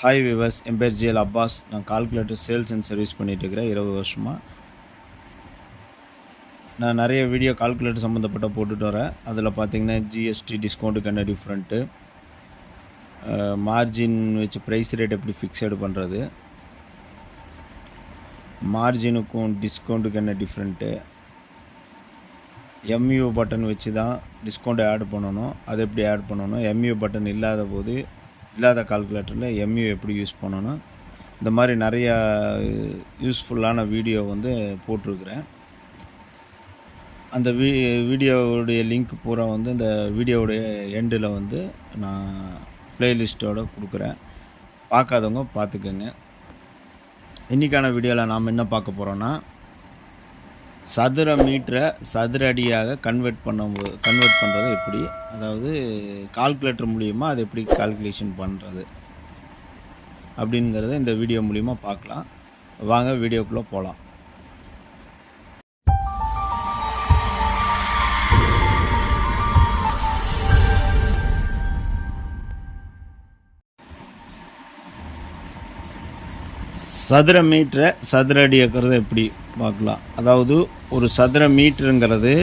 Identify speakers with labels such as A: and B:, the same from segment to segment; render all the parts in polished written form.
A: Hi viewers, என் பேர் GL Abbas. நான் calculator sales and service பண்ணிகிட்ருக்கிறேன் 20 வருஷமாக. நான் நிறைய வீடியோ கால்குலேட்டர் சம்மந்தப்பட்ட போட்டுட்டு வரேன். அதில் பார்த்தீங்கன்னா ஜிஎஸ்டி டிஸ்கவுண்ட்டுக்கு என்ன டிஃப்ரெண்ட்டு, மார்ஜின் வச்சு ப்ரைஸ் ரேட் எப்படி ஃபிக்ஸடு பண்ணுறது, மார்ஜினுக்கும் டிஸ்கவுண்ட்டுக்கு என்ன டிஃப்ரெண்ட்டு, எம்யூ பட்டன் வச்சு தான் டிஸ்கவுண்ட் ஆட் பண்ணணும், அது எப்படி ஆட் பண்ணணும், எம்யூ பட்டன் இல்லாத கால்குலேட்டரில் எம்யூ எப்படி யூஸ் பண்ணணும், இந்த மாதிரி நிறையா யூஸ்ஃபுல்லான வீடியோ போட்டிருக்கிறேன். அந்த வீடியோவுடைய லிங்க் பூரா இந்த வீடியோவுடைய எண்டில் நான் ப்ளேலிஸ்ட்டோடு கொடுக்குறேன். பார்க்காதவங்க பார்த்துக்கோங்க. இன்றைக்கான வீடியோவில் நாம் என்ன பார்க்க போகிறோன்னா, சதுர மீட்டரை சதுர அடியாக கன்வெர்ட் பண்ணுறது எப்படி, அதாவது கால்குலேட்டர் மூலிமா அதை எப்படி கால்குலேஷன் பண்ணுறது அப்படிங்கிறத இந்த வீடியோ மூலிமா பார்க்கலாம். வாங்க வீடியோக்குள்ளே போகலாம். சதுர மீட்டரை சதுர அடி ஆக்குறது எப்படி பார்க்கலாம். அதாவது ஒரு சதுர மீட்டருங்கிறது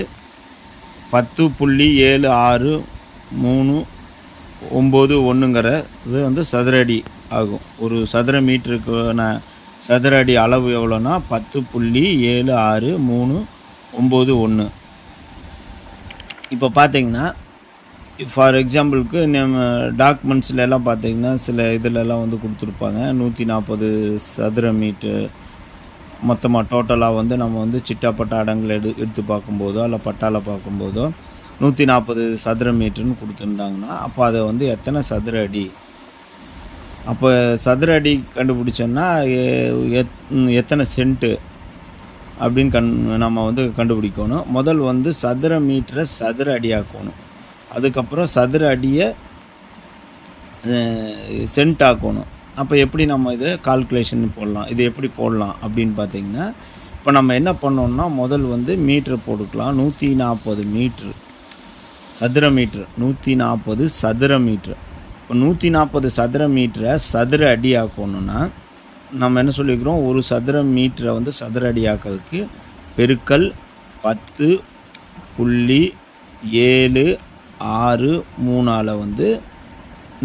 A: 10.763991 சதுர அடி ஆகும். ஒரு சதுர மீட்டருக்கான சதுர அடி அளவு எவ்வளோன்னா 10.763991. இப்போ பார்த்தீங்கன்னா, ஃபார் எக்ஸாம்பிளுக்கு நம்ம டாக்குமெண்ட்ஸில் எல்லாம் பார்த்தீங்கன்னா சில இதிலெல்லாம் கொடுத்துருப்பாங்க 140 சதுர மீட்டர் மொத்தமாக டோட்டலாக நம்ம சிட்டா பட்டா அடங்களை எடுத்து பார்க்கும்போதோ இல்லை பட்டாவில் பார்க்கும்போதோ 140 சதுர மீட்டர்னு கொடுத்துருந்தாங்கன்னா, அப்போ அதை எத்தனை சதுர அடி, அப்போ சதுர அடி கண்டுபிடிச்சோன்னா எத்தனை சென்ட்டு அப்படின்னு நம்ம கண்டுபிடிக்கணும். முதல் சதுர மீட்டரை சதுர அடியாக்கணும். அதுக்கப்புறம் சதுர அடியை சென்ட் ஆக்கணும். அப்போ எப்படி நம்ம இதை கால்குலேஷன் போடலாம், இது எப்படி போடலாம் அப்படின்னு பார்த்தீங்கன்னா, இப்போ நம்ம என்ன பண்ணோம்னா, முதல் மீட்ரு போட்டுக்கலாம். 140 மீட்ரு சதுர மீட்ரு, 140 சதுர மீட்ரு. இப்போ 140 சதுர மீட்டரை சதுர அடி ஆக்கணும்னா நம்ம என்ன சொல்லிக்கிறோம், ஒரு சதுர மீட்டரை சதுர அடி ஆக்கிறதுக்கு பெருக்கல் 10.76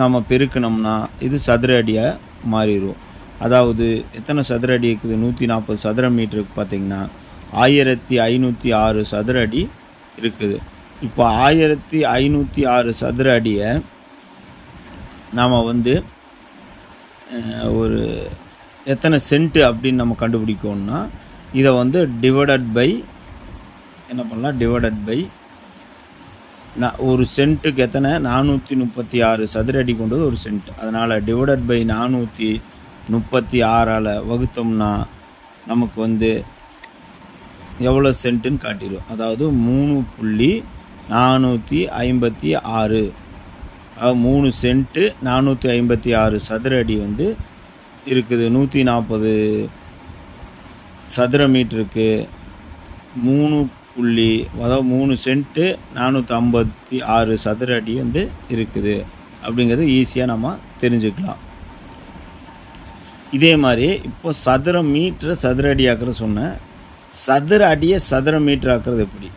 A: நம்ம பெருக்கணும்னா இது சதுர அடியாக மாறிடும். அதாவது எத்தனை சதுர அடி இருக்குது, 140 சதுர மீட்டருக்கு பார்த்திங்கன்னா 1506 சதுர அடி இருக்குது. இப்போ 1506 சதுர அடியை நாம் ஒரு எத்தனை சென்ட்டு அப்படின்னு நம்ம கண்டுபிடிக்கணும்னா, இதை டிவைடட் பை என்ன பண்ணலாம், டிவைடட் பை ஒரு சென்ட்டுக்கு எத்தனை 436 சதுர அடி கொண்டது ஒரு சென்ட். அதனால் டிவைடட் பை 436ஆல் வகுத்தோம்னா நமக்கு எவ்வளோ சென்ட்டுன்னு காட்டிடும். அதாவது 3.456, அதாவது 3 சென்ட்டு 456 சதுர அடி இருக்குது. 140 சதுர மீட்டருக்கு 3 சென்ட்டு 456 சதுர அடி இருக்குது அப்படிங்கிறது ஈஸியாக நம்ம தெரிஞ்சுக்கலாம். இதே மாதிரி இப்போ சதுர மீட்டரை சதுர அடி ஆக்குறது சொன்னேன், சதுர அடியை சதுர மீட்டர் ஆக்குறது எப்படி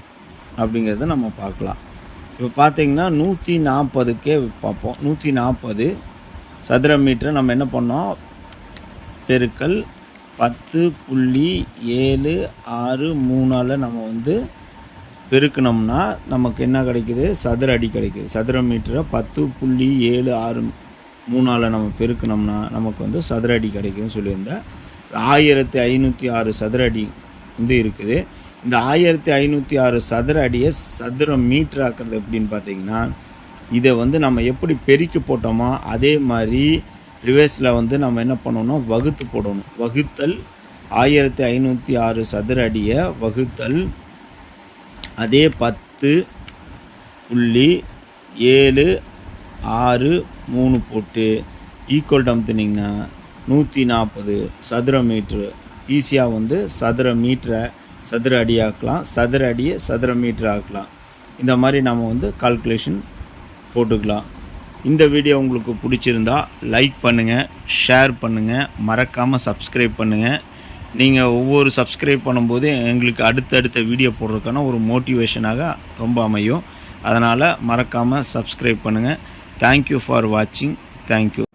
A: அப்படிங்கிறத நம்ம பார்க்கலாம். இப்போ பார்த்தீங்கன்னா 140க்கே பார்ப்போம். 140 சதுர மீட்டரை நம்ம என்ன பண்ணோம், பெருக்கல் 10.763ஆல் நம்ம பெருக்கணும்னா நமக்கு என்ன கிடைக்குது, சதுர அடி கிடைக்குது. சதுர மீட்டரை 10.763ஆல் நம்ம பெருக்கணும்னா நமக்கு சதுர அடி கிடைக்குதுன்னு சொல்லியிருந்தேன். 1506 சதுர அடி இருக்குது. இந்த 1506 சதுர அடியை சதுர மீட்டர் ஆக்குறது எப்படின்னு பார்த்தீங்கன்னா, இதை நம்ம எப்படி பெருக்கி போட்டோமோ அதே மாதிரி ரிவர்ஸில் நம்ம என்ன பண்ணணும், வகுத்து போடணும். வகுத்தல் 1506 சதுர அடியை வகுத்தல் அதே 10.763 போட்டு ஈக்குவல் அமுத்துனிங்கன்னா 140 சதுர மீட்ரு. ஈஸியாக சதுர மீட்டரை சதுர அடி ஆக்கலாம், சதுர அடியை சதுர மீட்டர் ஆக்கலாம். இந்த மாதிரி நம்ம கால்குலேஷன் போட்டுக்கலாம். இந்த வீடியோ உங்களுக்கு பிடிச்சிருந்தா லைக் பண்ணுங்கள், ஷேர் பண்ணுங்கள், மறக்காமல் சப்ஸ்கிரைப் பண்ணுங்கள். நீங்கள் ஒவ்வொரு சப்ஸ்கிரைப் பண்ணும்போது எங்களுக்கு அடுத்தடுத்த வீடியோ போடுறதுக்கான ஒரு மோட்டிவேஷனாக ரொம்ப அமையும். அதனால் மறக்காமல் சப்ஸ்கிரைப் பண்ணுங்கள். தேங்க்யூ ஃபார் வாட்சிங். தேங்க்யூ.